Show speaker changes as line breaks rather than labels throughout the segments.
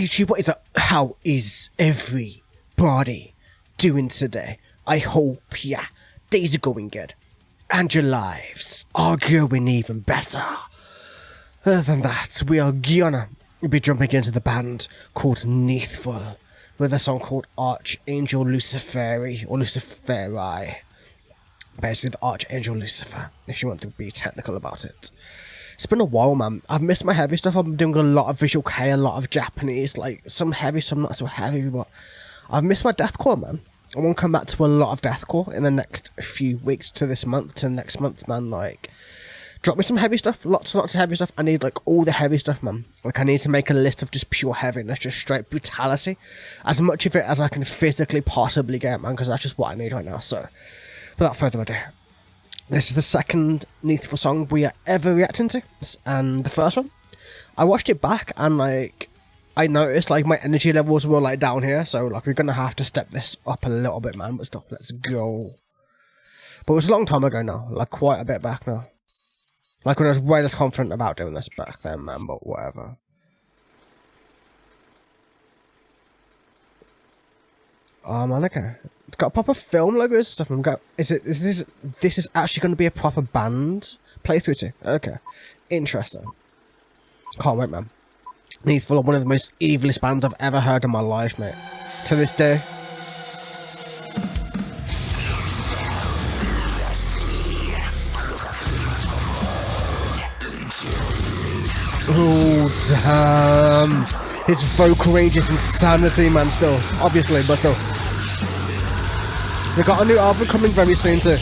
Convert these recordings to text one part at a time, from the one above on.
YouTube, what is up? How is everybody doing today? I hope, yeah, days are going good. And your lives are going even better. Other than that, we are gonna be jumping into the band called Nitheful with a song called Archangel Luciferi, or Luciferi. Basically the Archangel Lucifer, if you want to be technical about it. It's been a while, man. I've missed my heavy stuff. I've been doing a lot of visual K, a lot of Japanese, like some heavy, some not so heavy, but I've missed my deathcore, man. I want to come back to a lot of deathcore in the next few weeks to this month, to next month, man. Like, drop me some heavy stuff, lots and lots of heavy stuff. I need, like, all the heavy stuff, man. Like, I need to make a list of just pure heaviness, just straight brutality. As much of it as I can physically possibly get, man, because that's just what I need right now. So, without further ado, this is the second Nitheful song we are ever reacting to, and the first one, I watched it back, and, like, I noticed, like, my energy levels were, like, down here, so, like, we're gonna have to step this up a little bit, man, but stop, let's go. But it was a long time ago now, like, quite a bit back now. Like, when I was way less confident about doing this back then, man, but whatever. Oh, man, okay. It's got proper film logos and stuff. This is actually going to be a proper band playthrough too? Okay. Interesting. Can't wait, man. Nitheful are one of the most evilest bands I've ever heard in my life, mate. To this day. Oh, damn. His vocal range is insanity, man, still. Obviously, but still. They got a new album coming very soon too.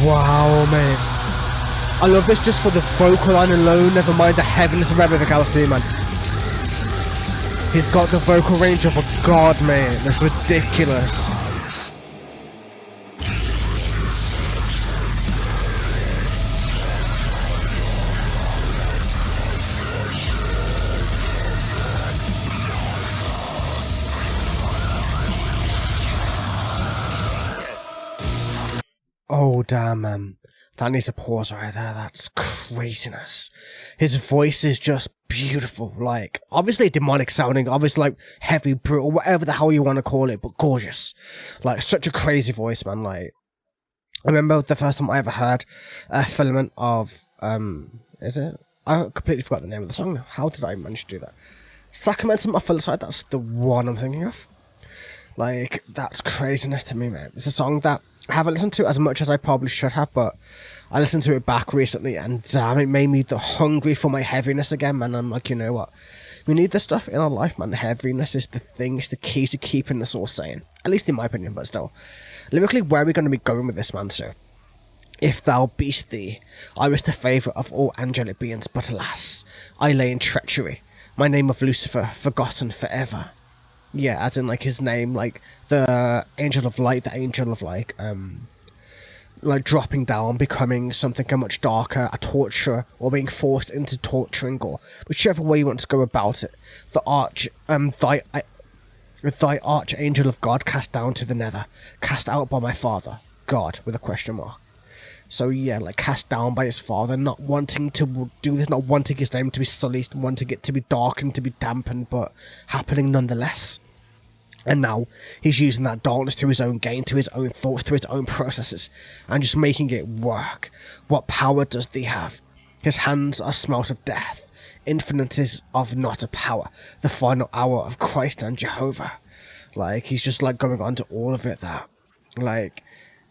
Wow, man. I love this just for the vocal line alone, never mind the heaviness of everything else too, man. He's got the vocal range of a god, man. That's ridiculous. Oh, damn, man. That needs a pause right there. That's craziness. His voice is just beautiful. Like, obviously demonic sounding, obviously, like, heavy, brutal, whatever the hell you want to call it, but gorgeous. Like, such a crazy voice, man. Like, I remember the first time I ever heard a filament of, is it? I completely forgot the name of the song now. How did I manage to do that? Sacramentum of Philosophy, that's the one I'm thinking of. Like, that's craziness to me, man. It's a song that I haven't listened to as much as I probably should have, but I listened to it back recently, and damn, it made me hungry for my heaviness again, man. I'm like, you know what? We need this stuff in our life, man. Heaviness is the thing, it's the key to keeping us all sane. At least in my opinion, but still. Lyrically, where are we going to be going with this, man? So, if thou be'st thee, I was the favourite of all angelic beings, but alas, I lay in treachery. My name of Lucifer, forgotten forever. Yeah, as in, like, his name, like, the angel of light, the angel of, like dropping down, becoming something much darker, a torturer, or being forced into torturing, or whichever way you want to go about it. Thy archangel of God cast down to the nether, cast out by my father, God, with a question mark. So yeah, like, cast down by his father, not wanting to do this, not wanting his name to be sullied, wanting it to be darkened, to be dampened, but happening nonetheless. And now he's using that darkness to his own gain, to his own thoughts, to his own processes, and just making it work. What power does he have? His hands are smelt of death. Infinite is of not a power. The final hour of Christ and Jehovah. Like, he's just, like, going on to all of it that, like,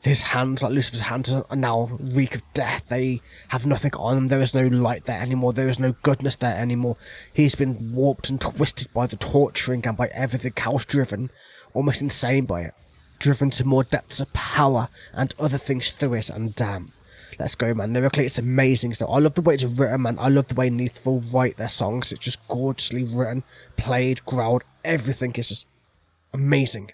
his hands, like Lucifer's hands, are now reek of death. They have nothing on them. There is no light there anymore. There is no goodness there anymore. He's been warped and twisted by the torturing and by everything else, driven, almost insane by it. Driven to more depths of power and other things through it, and damn. Let's go, man. Lyrically, it's amazing. So I love the way it's written, man. I love the way Nitheful write their songs. It's just gorgeously written, played, growled. Everything is just amazing.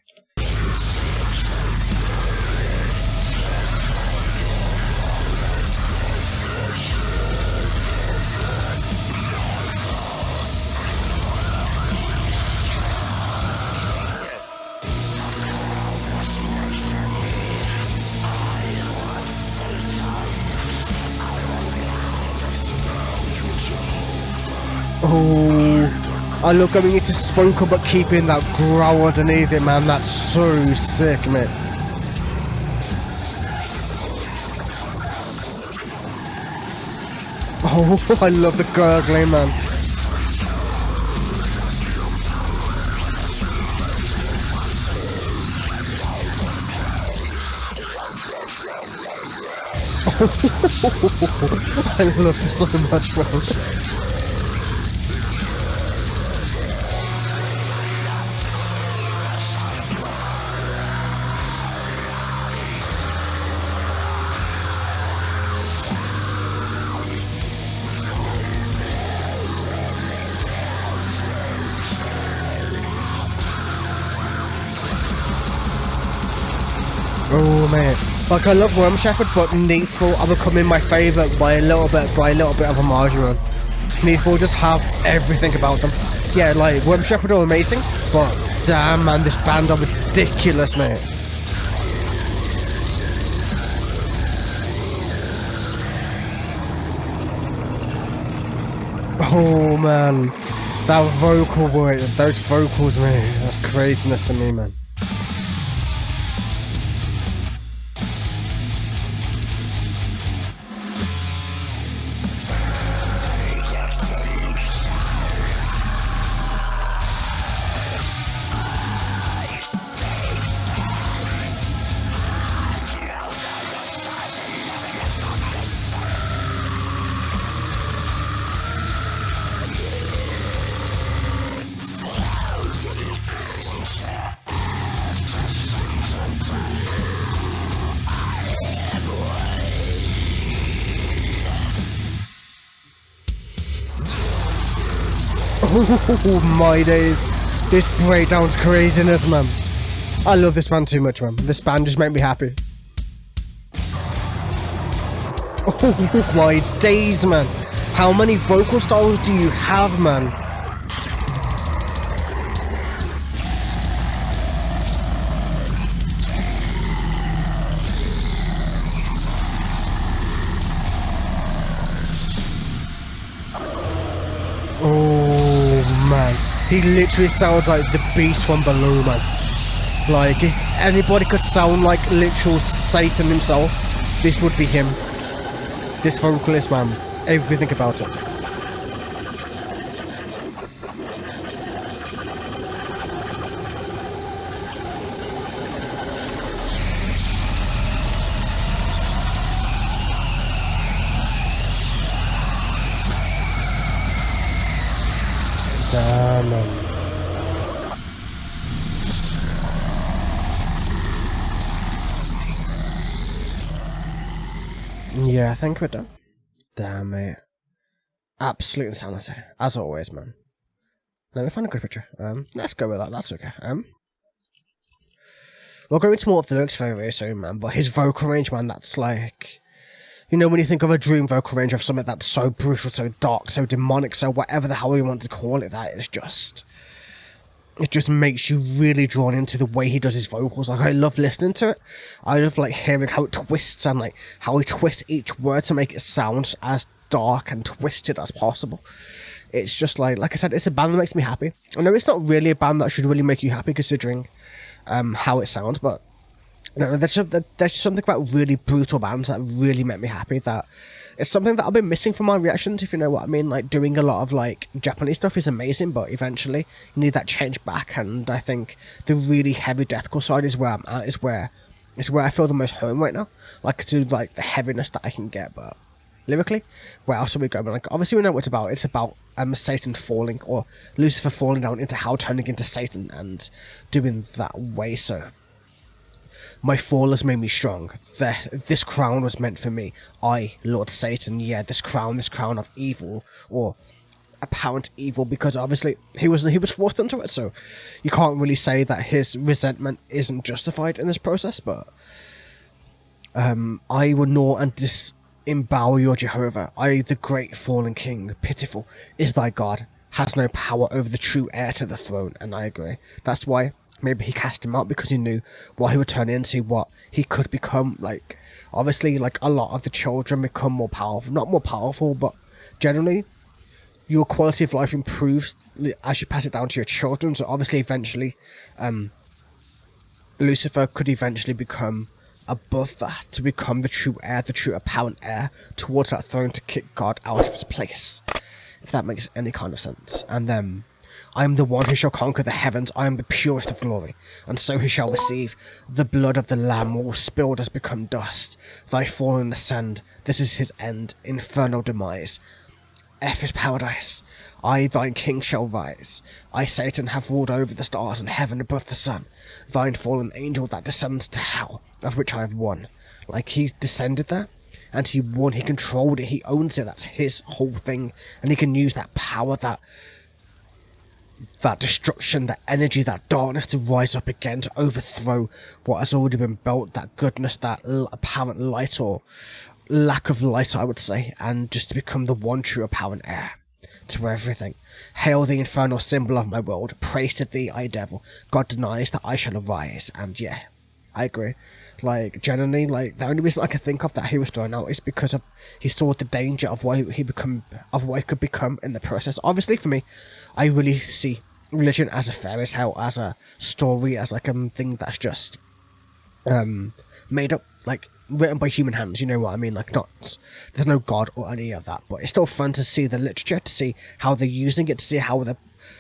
Oh, I love going into spoken but keeping that growl underneath it, man. That's so sick, mate. Oh, I love the gurgling, man. I love this so much, man. Oh man, like I love Worm Shepherd, but Nitheful are becoming my favourite by a little bit of a margin. Nitheful just have everything about them. Yeah, like Worm Shepherd are amazing, but damn man, this band are ridiculous, mate. Oh man, that vocal boy, those vocals, man, that's craziness to me, man. Oh my days, this breakdown's craziness, man. I love this band too much, man. This band just made me happy. Oh my days, man. How many vocal styles do you have, man? He literally sounds like the beast from below, man. Like, if anybody could sound like literal Satan himself, this would be him. This vocalist, man. Everything about it. Damn, man. Yeah, I think we're done. Damn, mate. Absolute insanity. As always, man. Let me find a good picture. Let's go with that. That's okay. We'll go into more of the lyrics very, very soon, man. But his vocal range, man, that's like... You know, when you think of a dream vocal range of something that's so brutal, so dark, so demonic, so whatever the hell you want to call it, that is just... It just makes you really drawn into the way he does his vocals. Like, I love listening to it. I love, like, hearing how it twists and, like, how he twists each word to make it sound as dark and twisted as possible. It's just, like I said, it's a band that makes me happy. I know it's not really a band that should really make you happy considering how it sounds, but... No, there's something about really brutal bands that really make me happy. That it's something that I've been missing from my reactions, if you know what I mean. Like, doing a lot of like Japanese stuff is amazing, but eventually you need that change back. And I think the really heavy deathcore side is where I'm at. Is where I feel the most home right now. Like, to like the heaviness that I can get, but lyrically, where else are we going? Like, obviously we know what it's about. It's about Satan falling, or Lucifer falling down into hell, turning into Satan, and doing that way. So. My fall has made me strong. This crown was meant for me. I, Lord Satan, yeah, this crown of evil, or apparent evil, because obviously he was forced into it, so you can't really say that his resentment isn't justified in this process, but I will gnaw and disembowel your Jehovah. I, the great fallen king, pitiful, is thy God, has no power over the true heir to the throne, and I agree. That's why maybe he cast him out, because he knew what he would turn into, what he could become. Like, obviously, like, a lot of the children become more powerful. Not more powerful, but generally, your quality of life improves as you pass it down to your children. So obviously, eventually, Lucifer could eventually become above that, to become the true heir, the true apparent heir towards that throne, to kick God out of his place, if that makes any kind of sense. And then, I am the one who shall conquer the heavens, I am the purest of glory, and so he shall receive. The blood of the Lamb, all spilled has become dust. Thy fallen ascend, this is his end, infernal demise. F is paradise. I, thine king, shall rise. I, Satan, have ruled over the stars and heaven above the sun. Thine fallen angel that descends to hell, of which I have won. Like, he descended there, and he won, he controlled it, he owns it, that's his whole thing, and he can use that power, that destruction, that energy, that darkness to rise up again, to overthrow what has already been built, that goodness, that apparent light, or lack of light, I would say, and just to become the one true apparent heir to everything. Hail the infernal symbol of my world, praise to thee, I devil, God denies that I shall arise. And yeah, I agree. Like, generally, like, the only reason I can think of that he was thrown out is because of he saw the danger of what he could become in the process. Obviously, for me, I really see religion as a fairy tale, as a story, as like a thing that's just made up, like written by human hands, you know what I mean? Like, not, there's no God or any of that, but it's still fun to see the literature, to see how they're using it, to see how they're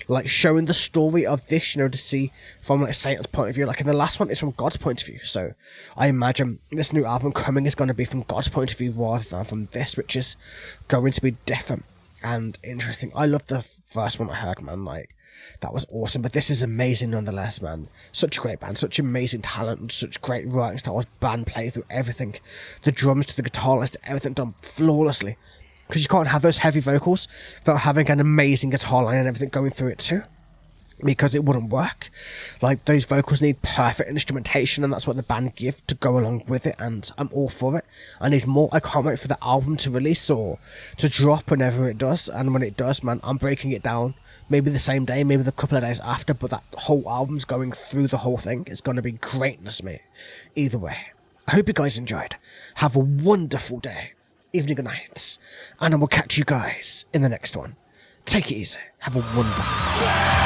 like showing the story of this, you know, to see from like Satan's point of view. Like in the last one, it's from God's point of view, so I imagine this new album coming is going to be from God's point of view rather than from this, which is going to be different and interesting. I love the first one I heard, man. Like, that was awesome, but this is amazing nonetheless, man. Such a great band, such amazing talent, and such great writing styles, band play through everything, the drums to the guitarist, everything done flawlessly, because you can't have those heavy vocals without having an amazing guitar line and everything going through it too, because it wouldn't work. Like, those vocals need perfect instrumentation, and that's what the band give to go along with it, and I'm all for it. I need more. I can't wait for the album to release or to drop whenever it does, and when it does, man, I'm breaking it down. Maybe the same day, maybe the couple of days after, but that whole album's going through the whole thing. It's going to be greatness, mate. Either way. I hope you guys enjoyed. Have a wonderful day, evening, or night, and I will catch you guys in the next one. Take it easy. Have a wonderful day.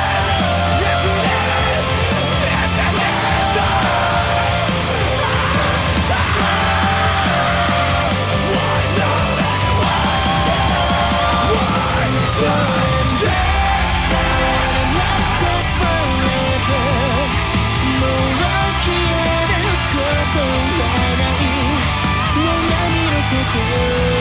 do